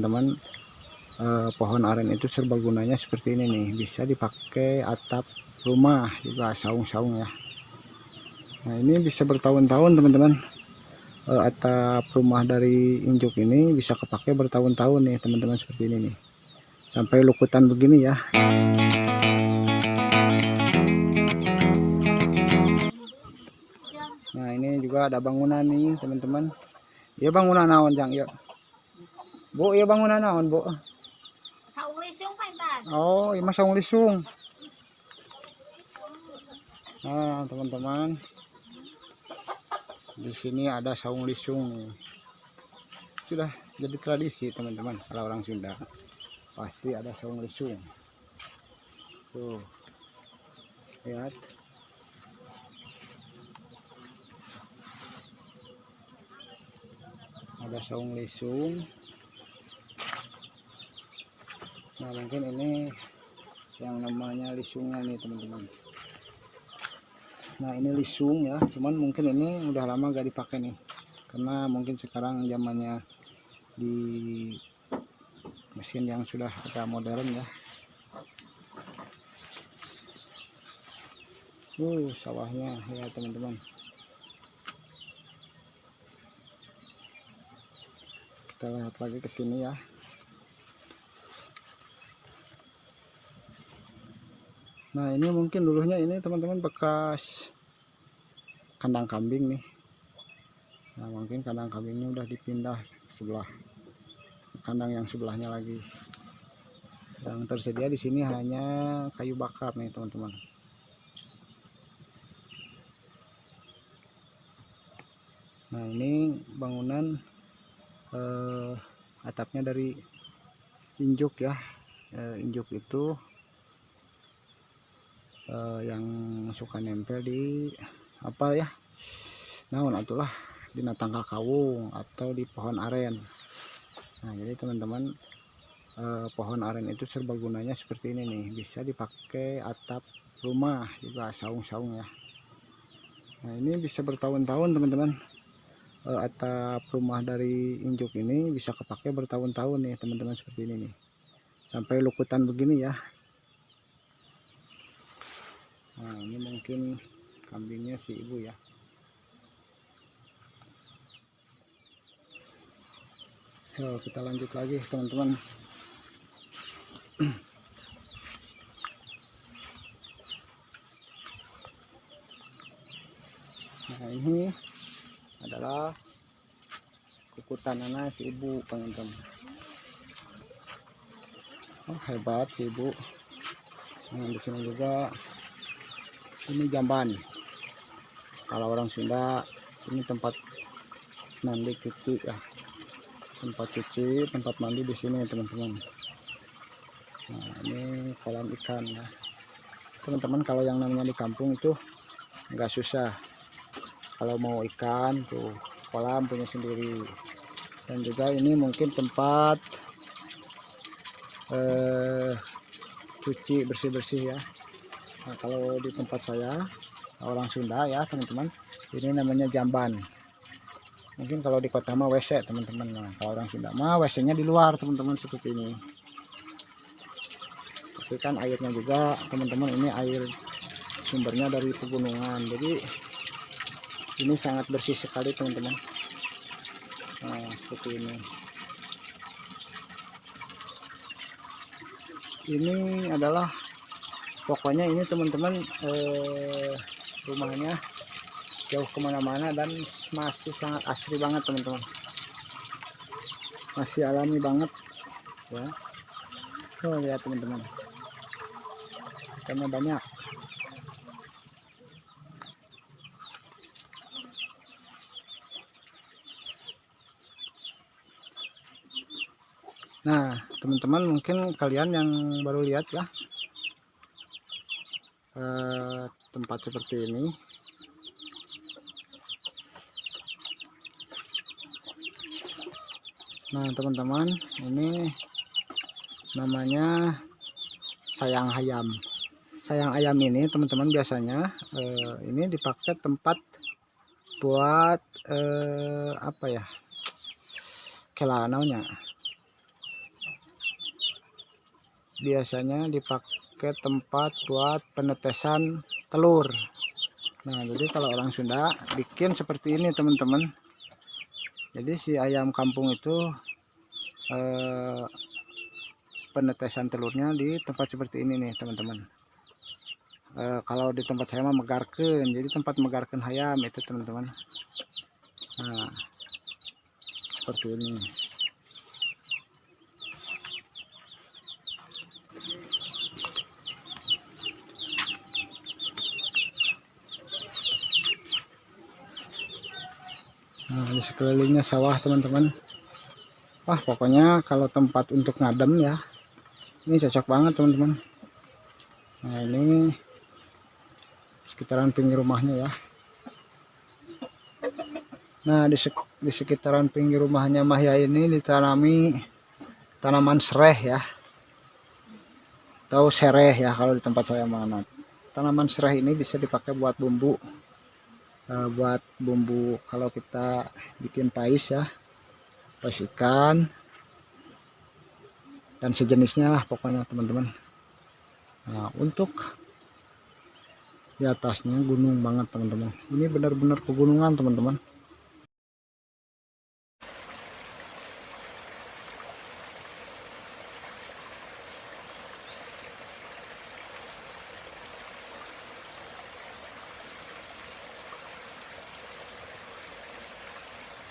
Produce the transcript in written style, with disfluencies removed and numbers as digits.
teman-teman, pohon aren itu serbagunanya seperti ini nih, bisa dipakai atap rumah juga, saung-saung ya. Nah ini bisa bertahun-tahun teman-teman, atap rumah dari injuk ini bisa kepake bertahun-tahun nih teman-teman, seperti ini nih, sampai lukutan begini ya. Nah ini juga ada bangunan nih teman-teman. Iya bangunan naon jang ya bu, iya bangunan naon bu? Saung lisung kan. Oh iya saung lisung. Nah teman-teman, di sini ada saung lisung nih. Sudah jadi tradisi teman-teman, kalau orang Sunda pasti ada saung lisung. Tuh lihat, ada saung lisung. Nah mungkin ini yang namanya lisungnya nih teman-teman. Nah ini lisung ya, cuman mungkin ini udah lama gak dipakai nih, karena mungkin sekarang zamannya di mesin yang sudah agak modern ya. Sawahnya ya teman-teman. Kita lihat lagi ke sini ya. Nah ini mungkin dulunya ini teman-teman bekas kandang kambing nih. Nah mungkin kandang kambingnya udah dipindah sebelah kandang yang sebelahnya lagi. Yang tersedia di sini hanya kayu bakar nih teman-teman. Nah ini bangunan atapnya dari injuk ya. Injuk itu yang suka nempel di apa ya, naon atulah, di tangka kawung atau di pohon aren. Nah jadi teman-teman, pohon aren itu serbagunanya seperti ini nih, bisa dipakai atap rumah juga, saung-saung ya. Nah ini bisa bertahun-tahun teman-teman, atap rumah dari injuk ini bisa kepake bertahun-tahun nih teman-teman, seperti ini nih, sampai lukutan begini ya. Nah ini mungkin kambingnya si ibu ya. Yuk kita lanjut lagi teman-teman. Nah ini adalah kukutan anak si ibu teman-teman. Oh hebat si ibu. Nah di sini juga ini jamban. Kalau orang Sunda ini tempat mandi cuci ya, tempat cuci, tempat mandi di sini teman-teman. Nah ini kolam ikan ya teman-teman. Kalau yang namanya di kampung itu nggak susah, kalau mau ikan tuh kolam punya sendiri. Dan juga ini mungkin tempat cuci bersih-bersih ya. Nah kalau di tempat saya orang Sunda ya teman-teman, ini namanya jamban. Mungkin kalau di kota mah WC teman-teman. Nah kalau orang Sunda mah WC-nya di luar teman-teman, seperti ini. Tapi kan airnya juga teman-teman, ini air sumbernya dari pegunungan, jadi ini sangat bersih sekali teman-teman. Nah seperti ini adalah pokoknya ini teman-teman, rumahnya jauh kemana-mana dan masih sangat asri banget teman-teman, masih alami banget ya. Oh lihat teman-teman, ikannya banyak. Nah teman-teman, mungkin kalian yang baru lihat ya, tempat seperti ini. Nah teman-teman, ini namanya sayang ayam. Sayang ayam ini teman-teman biasanya ini dipakai tempat buat apa ya, kelanaunya biasanya dipakai tempat buat penetesan telur. Nah, jadi kalau orang Sunda bikin seperti ini teman-teman. Jadi si ayam kampung itu penetesan telurnya di tempat seperti ini nih teman-teman. Kalau di tempat saya mah megarkeun, jadi tempat megarkeun hayam itu teman-teman. Nah, seperti ini. Nah, di sekelilingnya sawah teman-teman. Wah, pokoknya kalau tempat untuk ngadem ya, ini cocok banget teman-teman. Nah, ini sekitaran pinggir rumahnya ya. Nah, di sekitaran pinggir rumahnya Mahya ini ditanami tanaman sereh ya, atau sereh ya kalau di tempat saya mana. Tanaman sereh ini bisa dipakai buat bumbu, kalau kita bikin pais ya, pais ikan dan sejenisnya lah pokoknya teman-teman. Nah, untuk di atasnya gunung banget teman-teman, ini benar-benar pegunungan teman-teman.